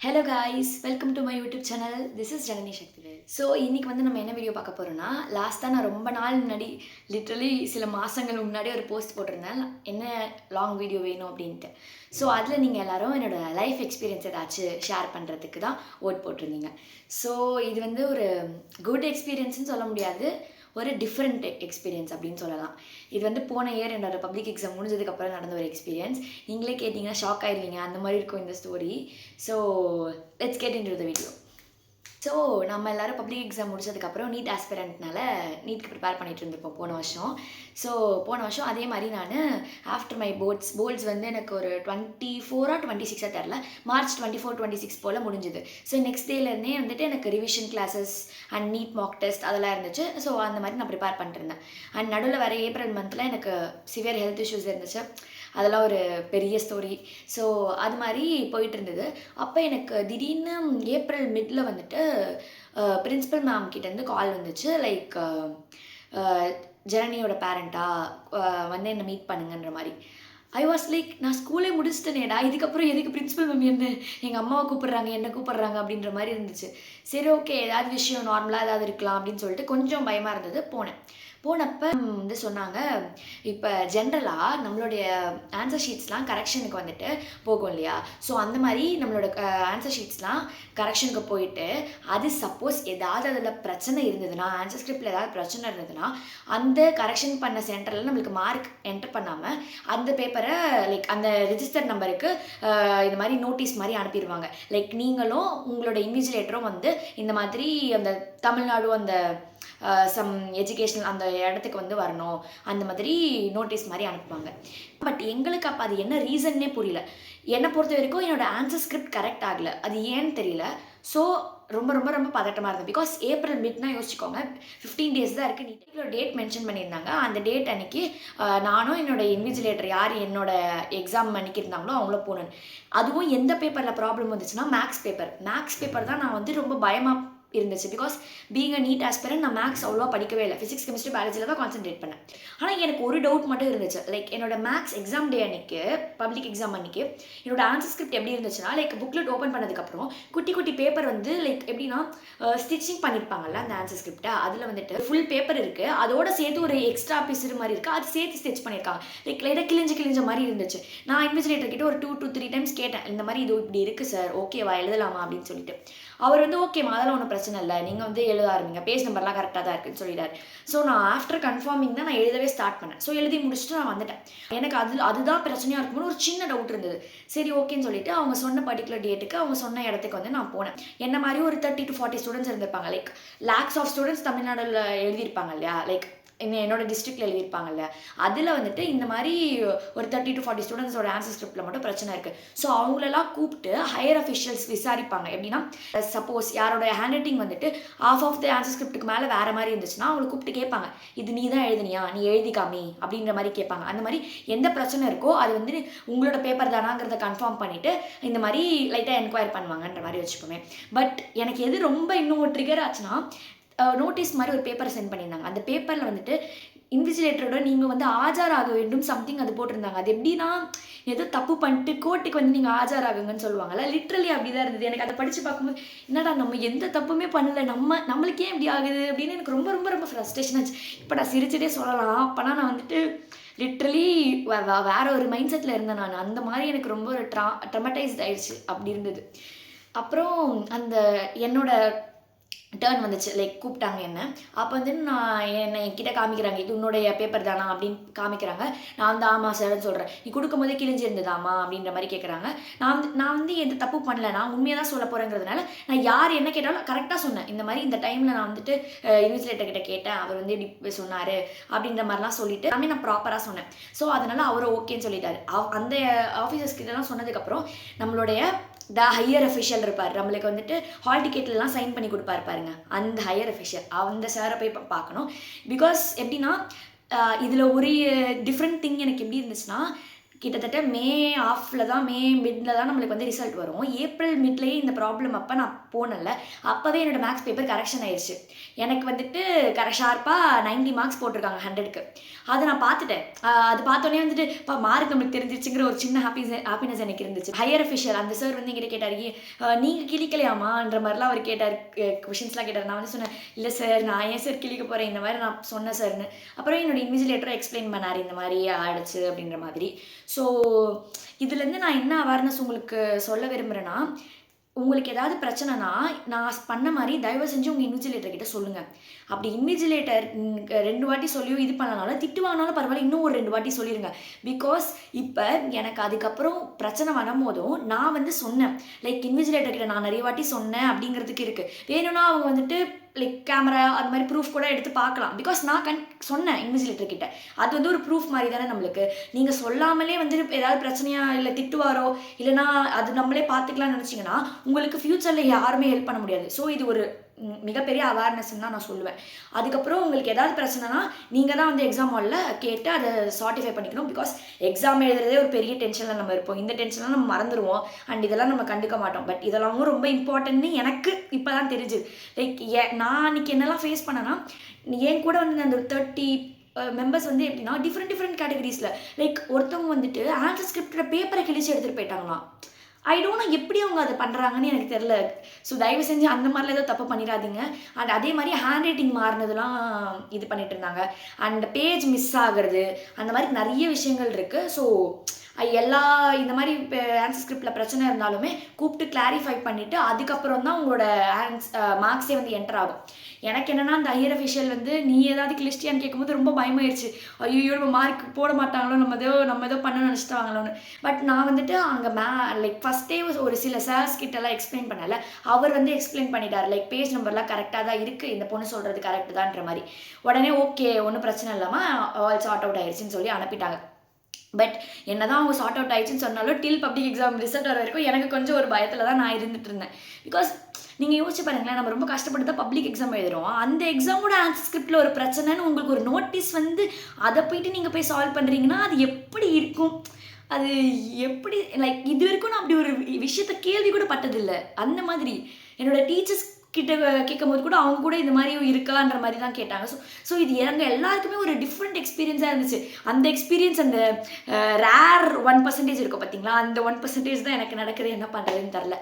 Hello guys, welcome to my YouTube channel. This is Janani Sakthivel. So இன்றைக்கி நம்ம என்ன video பார்க்க போகிறோன்னா, லாஸ்ட்டாக நான் ரொம்ப நாள் முன்னாடி லிட்ரலி சில மாதங்கள் முன்னாடி ஒரு போஸ்ட் போட்டிருந்தேன், என்ன லாங் வீடியோ வேணும் அப்படின்ட்டு. ஸோ அதில் நீங்கள் எல்லோரும் என்னோடய லைஃப் எக்ஸ்பீரியன்ஸ் ஏதாச்சும் ஷேர் பண்ணுறதுக்கு தான் ஓட் போட்டிருந்தீங்க. ஸோ இது ஒரு குட் எக்ஸ்பீரியன்ஸ்னு சொல்ல முடியாது, ஒரு டிஃப்ரெண்ட் எக்ஸ்பீரியன்ஸ் அப்படின்னு சொல்லலாம். இது போன இயர் என்னோட பப்ளிக் எக்ஸாம் முடிஞ்சதுக்கப்புறம் நடந்த ஒரு எக்ஸ்பீரியன்ஸ். நீங்களே கேட்டிங்கன்னா ஷாக் ஆகிடுவீங்க, அந்த மாதிரி இருக்கும் இந்த story. So let's get into the video. So நம்ம எல்லோரும் பப்ளிக் எக்ஸாம் முடிச்சதுக்கப்புறம் நீட் ஆஸ்பிரண்ட்னால நீட்க்கு ப்ரிப்பேர் பண்ணிகிட்டு இருந்திருப்போம் போன வருஷம். ஸோ போன வருஷம் அதே மாதிரி நான் ஆஃப்டர் மை போர்ட்ஸ் எனக்கு ஒரு 24 26 தெரில, மார்ச் 24 26 போல் முடிஞ்சுது. ஸோ நெக்ஸ்ட் டேலேருந்தே எனக்கு revision classes and NEET mock test அதெல்லாம் இருந்துச்சு. ஸோ அந்த மாதிரி நான் ப்ரிப்பேர் பண்ணிட்டுருந்தேன். அண்ட் நடுவில் வர ஏப்ரல் மந்தில் எனக்கு சிவியர் ஹெல்த் இஷ்யூஸ் இருந்துச்சு. அதெல்லாம் ஒரு பெரிய ஸ்டோரி. ஸோ அது மாதிரி போயிட்டு இருந்தது. அப்போ எனக்கு திடீர்னு ஏப்ரல் மிடில் பிரின்சிபல் மேம் கிட்டேருந்து கால் வந்துச்சு. லைக் ஜனனியோட பேரண்ட்டாக என்னை மீட் பண்ணுங்கன்ற மாதிரி. ஐ வாஸ் லைக், நான் ஸ்கூலே முடிச்சிட்டேனேடா, இதுக்கப்புறம் எதுக்கு பிரின்சிபல் மேம் எங்கள் அம்மாவை கூப்பிட்றாங்க, என்ன கூப்பிட்றாங்க அப்படின்ற மாதிரி இருந்துச்சு. சரி ஓகே, ஏதாவது விஷயம் நார்மலாக ஏதாவது இருக்கலாம் அப்படின்னு சொல்லிட்டு கொஞ்சம் பயமாக இருந்தது. போனப்போ சொன்னாங்க, இப்போ ஜென்ரலாக நம்மளுடைய ஆன்சர் ஷீட்ஸ்லாம் கரெக்ஷனுக்கு போகும் இல்லையா. ஸோ அந்த மாதிரி நம்மளோட ஆன்சர் ஷீட்ஸ்லாம் கரெக்ஷனுக்கு போயிட்டு, அது சப்போஸ் ஏதாவது அதில் பிரச்சனை இருந்ததுன்னா, ஆன்சர் ஸ்கிரிப்டில் ஏதாவது பிரச்சனை இருந்ததுன்னா, அந்த கரெக்ஷன் பண்ண சென்டரில் நம்மளுக்கு மார்க் என்டர் பண்ணாமல் அந்த பேப்பரை லைக் அந்த ரிஜிஸ்டர் நம்பருக்கு இந்த மாதிரி நோட்டீஸ் மாதிரி அனுப்பிடுவாங்க. லைக் நீங்களும் உங்களோட இன்விஜிலேட்டரும் இந்த மாதிரி அந்த தமிழ்நாடு அந்த சம் எஜுகேஷனல் அந்த இடத்துக்கு வரணும், அந்த மாதிரி நோட்டீஸ் மாதிரி அனுப்புவாங்க. பட் எங்களுக்கு அப்போ அது என்ன ரீசன்னே புரியல. என்னை பொறுத்த வரைக்கும் என்னோடய ஆன்சர் ஸ்கிரிப்ட் கரெக்ட் ஆகலை, அது ஏன்னு தெரியல. ஸோ ரொம்ப ரொம்ப ரொம்ப பதட்டமாக இருந்தது. பிகாஸ் ஏப்ரல் மிட்னா யோசிச்சுக்கோங்க, 15 டேஸ் தான் இருக்குது. நீட்டில் டேட் மென்ஷன் பண்ணியிருந்தாங்க. அந்த டேட் அன்றைக்கி நானும் என்னோடய இன்விஜிலேட்டர் யார் என்னோட எக்ஸாம் அன்றைக்கி இருந்தாங்களோ அவங்கள போனேன். அதுவும் எந்த பேப்பரில் ப்ராப்ளம் வந்துச்சுன்னா மேக்ஸ் பேப்பர் தான் நான் ரொம்ப பயமாக இருந்துச்சு. Because being a NEET aspirant நான் மேக்ஸ் அவ்வளோ படிக்கவே இல்லை. ஃபிசிக்ஸ் கெமிஸ்ட்ரி பயாலஜியில் தான் கான்சென்ட்ரேட் பண்ணேன். ஆனால் எனக்கு ஒரு டவுட் மட்டும் இருந்துச்சு. லைக் என்னோட மேக்ஸ் எக்ஸாம் டே அன்றைக்கி, பப்ளிக் எக்ஸாம் அன்றைக்கி என்னோட ஆன்சர் ஸ்கிரிப்ட் எப்படி இருந்துச்சுன்னா, லைக் புக்லெட் ஓப்பன் பண்ணதுக்கப்புறம் குட்டி குட்டி பேப்பர் லைக் எப்படின்னா ஸ்டிச்சிங் பண்ணியிருப்பாங்கல்ல அந்த ஆன்சர் ஸ்கிரிப்டை, அதில் ஃபுல் பேப்பர் இருக்குது, அதோட சேர்த்து ஒரு எக்ஸ்ட்ரா பீஸ் மாதிரி இருக்குது, அது சேர்த்து ஸ்டிச் பண்ணியிருக்காங்க. லைக் லைட்டாக கிழிஞ்ச மாதிரி இருந்துச்சு. நான் இன்விஜிலேட்டர் கிட்ட ஒரு 2 to 3 டைம்ஸ் கேட்டேன், இந்த மாதிரி இது இப்படி இருக்குது சார், ஓகேவா எழுதலாமா அப்படின்னு சொல்லிட்டு. அவர் ஓகேம்மா அதெல்லாம் ஒன்றும் பிரச்சனை இல்லை, நீங்கள் எழுத ஆரம்பிங்க, பேஜ் நம்பர்லாம் கரெக்டாக தான் இருக்குன்னு சொல்லிட்டார். ஸோ நான் ஆஃப்டர் கன்ஃபார்மிங் தான் நான் எழுதவே ஸ்டார்ட் பண்ணேன். ஸோ எழுதி முடிச்சுட்டு நான் வந்துட்டேன். எனக்கு அதுதான் பிரச்சனையாக இருக்கும்னு ஒரு சின்ன டவுட் இருந்தது. சரி ஓகேன்னு சொல்லிட்டு அவங்க சொன்ன பர்டிகுலர் டேட்டுக்கு அவங்க சொன்ன இடத்துக்கு நான் போனேன். என்ன மாதிரி ஒரு 30 to 40 ஸ்டூடெண்ட்ஸ் இருந்திருப்பாங்க. லைக் லேக்ஸ் ஆஃப் ஸ்டூடெண்ட்ஸ் தமிழ்நாடுல எழுதியிருப்பாங்க இல்லையா. லைக் என்னோட டிஸ்ட்ரிக்டில் எழுதியிருப்பாங்கல்ல, அதில் இந்த மாதிரி ஒரு 30 to 40 ஸ்டூடெண்ட்ஸோட ஆன்சர் ஸ்கிரிப்டில் மட்டும் பிரச்சனை இருக்குது. ஸோ அவங்களெல்லாம் கூப்பிட்டு ஹையர் அஃபிஷியல்ஸ் விசாரிப்பாங்க. எப்படின்னா சப்போஸ் யாரோட hand writing of the answer ஸ்கிரிப்டுக்கு மேலே வேறு மாதிரி இருந்துச்சுன்னா அவங்களை கூப்பிட்டு கேட்பாங்க, இது நீ தான் எழுதுனியா, நீ எழுதிக்காமி அப்படின்ற மாதிரி கேட்பாங்க. அந்த மாதிரி எந்த பிரச்சனை இருக்கோ அது உங்களோட பேப்பர் தானாங்கிறத கன்ஃபார்ம் பண்ணிவிட்டு இந்த மாதிரி லைட்டாக என்கொயர் பண்ணுவாங்கன்ற மாதிரி வச்சுக்கோமே. பட் எனக்கு எது ரொம்ப இன்னும் ட்ரிகர் ஆச்சுன்னா, நோட்டீஸ் மாதிரி ஒரு பேப்பரை சென்ட் பண்ணியிருந்தாங்க. அந்த பேப்பரில் இன்விஜிலேட்டரோட நீங்கள் ஆஜராக வேண்டும் சம்திங் அது போட்டிருந்தாங்க. அது எப்படின்னா ஏதோ தப்பு பண்ணிட்டு கோர்ட்டுக்கு நீங்கள் ஆஜராகுங்கன்னு சொல்லுவாங்கல்ல, லிட்ரலி அப்படி தான் இருந்தது. எனக்கு அதை படித்து பார்க்கும்போது என்னடா நம்ம எந்த தப்புமே பண்ணலை, நம்மளுக்கே எப்படி ஆகுது அப்படின்னு எனக்கு ரொம்ப ரொம்ப ரொம்ப ஃப்ரஸ்ட்ரேஷன் ஆச்சு. இப்போ நான் சிரிச்சுட்டே சொல்லலாம், அப்போனா நான் லிட்ரலி வேற ஒரு மைண்ட் செட்டில் இருந்தேன் நான். அந்த மாதிரி எனக்கு ரொம்ப ஒரு ட்ரமடைஸ்ட் ஆயிடுச்சு அப்படி இருந்தது. அப்புறம் அந்த என்னோட டேர்ன் வந்துச்சு. லைக் கூப்பிட்டாங்க என்ன. அப்போ நான் என்னை என்கிட்ட காமிக்கிறாங்க, இது உன்னுடைய பேப்பர் தானா அப்படின்னு காமிக்கிறாங்க. நான் ஆமாம் சார்ன்னு சொல்கிறேன். நீ கொடுக்கும்போதே கிழிஞ்சிருந்ததாமா அப்படின்ற மாதிரி கேட்குறாங்க. நான் எந்த தப்பு பண்ணல, நான் உண்மையாக தான் சொல்ல போகிறேங்கிறதுனால நான் யார் என்ன கேட்டாலும் கரெக்டாக சொன்னேன். இந்த மாதிரி இந்த டைமில் நான் இன்விஜிலேட்டர் கிட்ட கேட்டேன், அவர் இப்படி சொன்னார் அப்படின்ற மாதிரிலாம் சொல்லிட்டு எல்லாமே நான் ப்ராப்பராக சொன்னேன். ஸோ அதனால் அவர் ஓகேன்னு சொல்லிட்டாரு. அந்த ஆஃபீஸர்ஸ் கிட்டலாம் சொன்னதுக்கப்புறம் நம்மளுடைய ஹையர் அஃபிஷியல் இருப்பார், நம்மளுக்கு ஹால் டிக்கெட்லாம் சைன் பண்ணி கொடுப்பாரு பாருங்க, அந்த ஹையர் அஃபிஷியல் அந்த சாரை போய் பார்க்கணும். பிகாஸ் எப்படின்னா இதில் ஒரு டிஃப்ரெண்ட் திங் எனக்கு எப்படி இருந்துச்சுன்னா, கிட்டத்தட்ட மே ஆஃபில் தான் மே மிடில் தான் நம்மளுக்கு வந்து ரிசல்ட் வரும். ஏப்ரல் மிட்லேயே இந்த ப்ராப்ளம் அப்போ நான் போனேன்ல, அப்போவே என்னோடய மேக்ஸ் பேப்பர் கரெக்ஷன் ஆயிடுச்சு. எனக்கு வந்துட்டு ஷார்ப்பாக 90 மார்க்ஸ் போட்டிருக்காங்க 100க்கு. அதை நான் பார்த்துட்டேன். அது பார்த்தோன்னே வந்துட்டு இப்போ மார்க் நம்மளுக்கு தெரிஞ்சிச்சுங்கிற ஒரு சின்ன ஹாப்பினஸ் எனக்கு இருந்துச்சு. ஹையர் அஃபிஷியல் அந்த சார் வந்து என்கிட்ட கேட்டார், நீங்கள் கிழிக்கலையாமான்ற மாதிரிலாம் அவர் கேட்டார், கொஷின்ஸ்லாம் கேட்டார். நான் வந்து சொன்னேன், இல்லை சார் நான் ஏன் சார் கிழிக்க போகிறேன், இந்த மாதிரி நான் சொன்னேன் சார்னு. அப்புறம் என்னோட இன்விஜிலேட்டரும் எக்ஸ்பிளைன் பண்ணார், இந்த மாதிரி ஆயிடுச்சு அப்படின்ற மாதிரி. ஸோ இதுலேருந்து நான் என்ன அவேர்னஸ் உங்களுக்கு சொல்ல விரும்புகிறேன்னா, உங்களுக்கு ஏதாவது பிரச்சனைனா நான் பண்ண மாதிரி தயவு செஞ்சு உங்கள் இன்விஜிலேட்டர் கிட்ட சொல்லுங்கள். அப்படி இன்விஜிலேட்டர் 2 வாட்டி சொல்லியும் இது பண்ணனால திட்டு வாங்கினாலும் பரவாயில்ல, இன்னும் ஒரு 2 வாட்டி சொல்லிடுங்க. பிகாஸ் இப்போ எனக்கு அதுக்கப்புறம் பிரச்சனை வரும்போதும் நான் வந்து சொன்னேன், லைக் இன்விஜிலேட்டர் கிட்ட நான் நிறைய வாட்டி சொன்னேன் அப்படிங்கிறதுக்கு இருக்குது. வேணும்னா அவங்க வந்துட்டு லைக் கேமரா அது மாதிரி ப்ரூஃப் கூட எடுத்து பார்க்கலாம். பிகாஸ் நான் சொன்னேன் இன்விஜிலேட்டர் கிட்ட. அது வந்து ஒரு ப்ரூஃப் மாதிரி தானே நம்மளுக்கு. நீங்கள் சொல்லாமலே வந்து ஏதாவது பிரச்சனையாக இல்லை திட்டுவாரோ இல்லைனா அது நம்மளே பார்த்துக்கலாம்னு நினச்சிங்கன்னா உங்களுக்கு ஃப்யூச்சரில் யாருமே ஹெல்ப் பண்ண முடியாது. ஸோ இது ஒரு மிகப்பெரிய அவேர்னஸ்ன்னு தான் நான் சொல்லுவேன். அதுக்கப்புறம் உங்களுக்கு ஏதாவது பிரச்சனைனா நீங்கள் தான் வந்து எக்ஸாம் ஹாலில் கேட்டு அதை சார்ட்டிஃபை பண்ணிக்கணும். பிகாஸ் எக்ஸாம் எழுதுறதே ஒரு பெரிய டென்ஷனில் நம்ம இருப்போம். இந்த டென்ஷன்லாம் நம்ம மறந்துடுவோம் அண்ட் இதெல்லாம் நம்ம கண்டுக்க மாட்டோம். பட் இதெல்லாம் ரொம்ப இம்பார்ட்டன்ட்னு எனக்கு இப்போ தான் தெரிஞ்சுது. லைக் நான் அன்றைக்கி என்னெல்லாம் ஃபேஸ் பண்ணேன்னா, என் கூட வந்து அந்த ஒரு 30 மெம்பர்ஸ் வந்து எப்படின்னா டிஃப்ரெண்ட் கேட்டகரிஸில், லைக் ஒருத்தவங்க வந்துட்டு ஆன்சர் ஸ்கிரிப்டோட பேப்பரை கிழிச்சு எடுத்துகிட்டு போயிட்டாங்களாம். ஐ டோன்ட் நோ எப்படி அவங்க அதை பண்ணுறாங்கன்னு எனக்கு தெரில. ஸோ தயவு செஞ்சு அந்த மாதிரிலாம் ஏதோ தப்பு பண்ணிடாதீங்க. அண்ட் அதே மாதிரி ஹேண்ட் ரைட்டிங் மாறினதுலாம் இது பண்ணிட்டு இருந்தாங்க. அண்ட் பேஜ் மிஸ் ஆகிறது, அந்த மாதிரி நிறைய விஷயங்கள் இருக்குது. ஸோ எல்லா இந்த மாதிரி ஆன்சர் ஸ்கிரிப்டில் பிரச்சனை இருந்தாலுமே கூப்பிட்டு கிளாரிஃபை பண்ணிவிட்டு அதுக்கப்புறம் தான் உங்களோட மார்க்ஸே வந்து என்டர் ஆகும். எனக்கு என்னென்னா அந்த ஹையர் அஃபிஷியல் வந்து நீ ஏதாவது கிளிஸ்டியான்னு கேட்கும்போது ரொம்ப பயமாயிருச்சு. ஐயோ நம்ம மார்க் போட மாட்டாங்களோ, நம்ம ஏதோ பண்ண நினச்சிட்டு வாங்களோன்னு. பட் நான் வந்துட்டு அங்கே லைக் ஃபஸ்ட்டே ஒரு சில சார்ஸ் கிட்டலாம் எக்ஸ்பிளைன் பண்ணல. அவர் வந்து எக்ஸ்பிளைன் பண்ணிட்டார், லைக் பேஜ் நம்பர்லாம் கரெக்டாக தான் இருக்குது, இந்த பொண்ணு சொல்கிறது கரெக்டு தான்ற மாதிரி. உடனே ஓகே ஒன்றும் பிரச்சனை இல்லாமல் ஆல் சார்ட் அவுட் ஆயிடுச்சுன்னு சொல்லி அனுப்பிட்டாங்க. பட் என்ன தான் அவங்க சார்ட் அவுட் ஆயிடுச்சுன்னு சொன்னாலும் டில் பப்ளிக் எக்ஸாம் ரிசல்ட் வர வரைக்கும் எனக்கு கொஞ்சம் ஒரு பயத்தில் தான் நான் இருந்துட்டு இருந்தேன். பிகாஸ் நீங்கள் யோசிச்சு பாருங்களேன், நம்ம ரொம்ப கஷ்டப்பட்டு தான் பப்ளிக் எக்ஸாம் எழுதுகிறோம். அந்த எக்ஸாமோட ஆன்சர் ஸ்கிரிப்டில் ஒரு பிரச்சனைன்னு உங்களுக்கு ஒரு நோட்டீஸ் வந்து அதை போயிட்டு நீங்கள் போய் சால்வ் பண்ணுறீங்கன்னா அது எப்படி இருக்கும்? அது எப்படி லைக் இது வரைக்கும் நான் அப்படி ஒரு விஷயத்த கேள்வி கூட பட்டதில்லை. அந்த மாதிரி என்னோடய டீச்சர்ஸ் கிட்ட கேட்கும் போது கூட அவங்க கூட இந்த மாதிரி இருக்கான்ற மாதிரி தான் கேட்டாங்க. ஸோ இது எங்கள் எல்லாருக்குமே ஒரு டிஃப்ரெண்ட் எக்ஸ்பீரியன்ஸாக இருந்துச்சு. அந்த எக்ஸ்பீரியன்ஸ் அந்த ரேர் 1% இருக்கும் பார்த்தீங்களா, அந்த 1% தான் எனக்கு நடக்குது, என்ன பண்ணுறதுன்னு தெரில.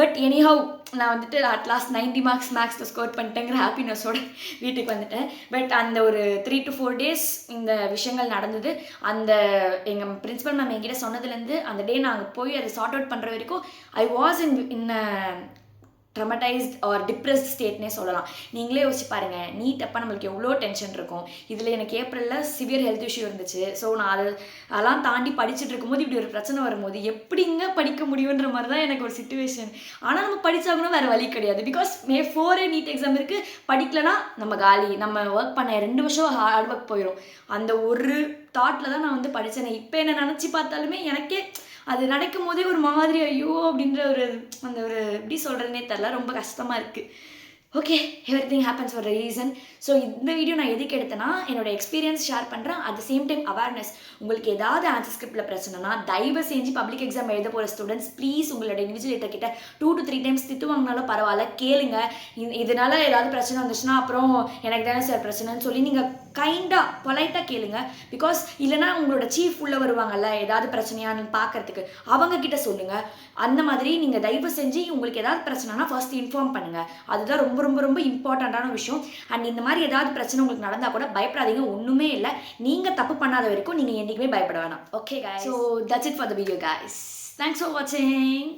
பட் எனிஹவ் நான் வந்துட்டு அட்லாஸ்ட் 90 மார்க்ஸ் மேக்ஸில் ஸ்கோர் பண்ணிட்டேங்கிற ஹாப்பினஸோட வீட்டுக்கு வந்துட்டேன். பட் அந்த ஒரு 3 to 4 days இந்த விஷயங்கள் நடந்தது. அந்த எங்கள் பிரின்சிபல் மேம் என்கிட்ட சொன்னதுலேருந்து அந்த டே நாங்கள் போய் அதை சார்ட் அவுட் பண்ணுற வரைக்கும் I was in traumatised or depressed ஸ்டேட்னே சொல்லலாம். நீங்களே யோசிச்சு பாருங்கள், நீட் அப்போ நம்மளுக்கு எவ்வளோ டென்ஷன் இருக்கும். இதில் எனக்கு ஏப்ரலில் சிவியர் ஹெல்த் இஷ்யூ இருந்துச்சு. ஸோ நான் அதெல்லாம் தாண்டி படிச்சுட்டு இருக்கும்போது இப்படி ஒரு பிரச்சனை வரும்போது எப்படிங்க படிக்க முடியுன்ற மாதிரி தான் எனக்கு ஒரு சிச்சுவேஷன். ஆனால் நம்ம படித்தாகணும், வேறு வழி கிடையாது. பிகாஸ் May 4 நீட் எக்ஸாம் இருக்குது, படிக்கலைன்னா நம்ம காலி, நம்ம ஒர்க் பண்ண 2 வருஷம் ஹார்ட் ஒர்க் போயிடும். அந்த ஒரு தாட்டில் தான் நான் வந்து படித்தேன். இப்போ என்ன நினச்சி பார்த்தாலுமே எனக்கே அது நடக்கும் போதே ஒரு மாதிரி ஐயோ அப்படின்ற ஒரு அந்த ஒரு எப்படி சொல்கிறதுனே தெரில, ரொம்ப கஷ்டமாக இருக்குது. Okay, everything happens for a reason. So இந்த வீடியோ நான் எதுக்கு எடுத்தேன்னா என்னோடய எக்ஸ்பீரியன்ஸ் ஷேர் பண்ணுறேன். At the same time awareness. உங்களுக்கு ஏதாவது ஆன்சர் ஸ்கிரிப்டில் பிரச்சனைனா தயவு செஞ்சு பப்ளிக் எக்ஸாம் எழுத போகிற ஸ்டூடெண்ட்ஸ் ப்ளீஸ் உங்களோட இன்விஜிலேட்டர் கிட்ட 2 to 3 times திட்டு வாங்கினாலும் பரவாயில்ல, கேளுங்க. இதனால் ஏதாவது பிரச்சனை வந்துச்சுன்னா அப்புறம் எனக்கு தானே சார் பிரச்சனைன்னு சொல்லி நீங்கள் கைண்டாக பொலைட்டாக கேளுங்க. பிகாஸ் இல்லைனா உங்களோட சீஃப் உள்ளே வருவாங்கல்ல ஏதாவது பிரச்சனையான்னு பார்க்கறதுக்கு, அவங்கக்கிட்ட சொல்லுங்கள். அந்த மாதிரி நீங்கள் தயவு செஞ்சு உங்களுக்கு ஏதாவது பிரச்சனைனா ஃபர்ஸ்ட் இன்ஃபார்ம் பண்ணுங்கள். அதுதான் ரொம்ப ரொம்ப ரொம்ப இம்பார்ட்டண்ட்டான விஷயம். அண்ட் இந்த மாதிரி ஏதாவது பிரச்சனை உங்களுக்கு நடந்தால் கூட பயப்படாதீங்க, ஒன்றுமே இல்லை. நீங்கள் தப்பு பண்ணாத வரைக்கும் நீங்கள் என்றைக்குமே பயப்பட வேணாம். Okay guys, so that's it for the video guys. Thanks for watching.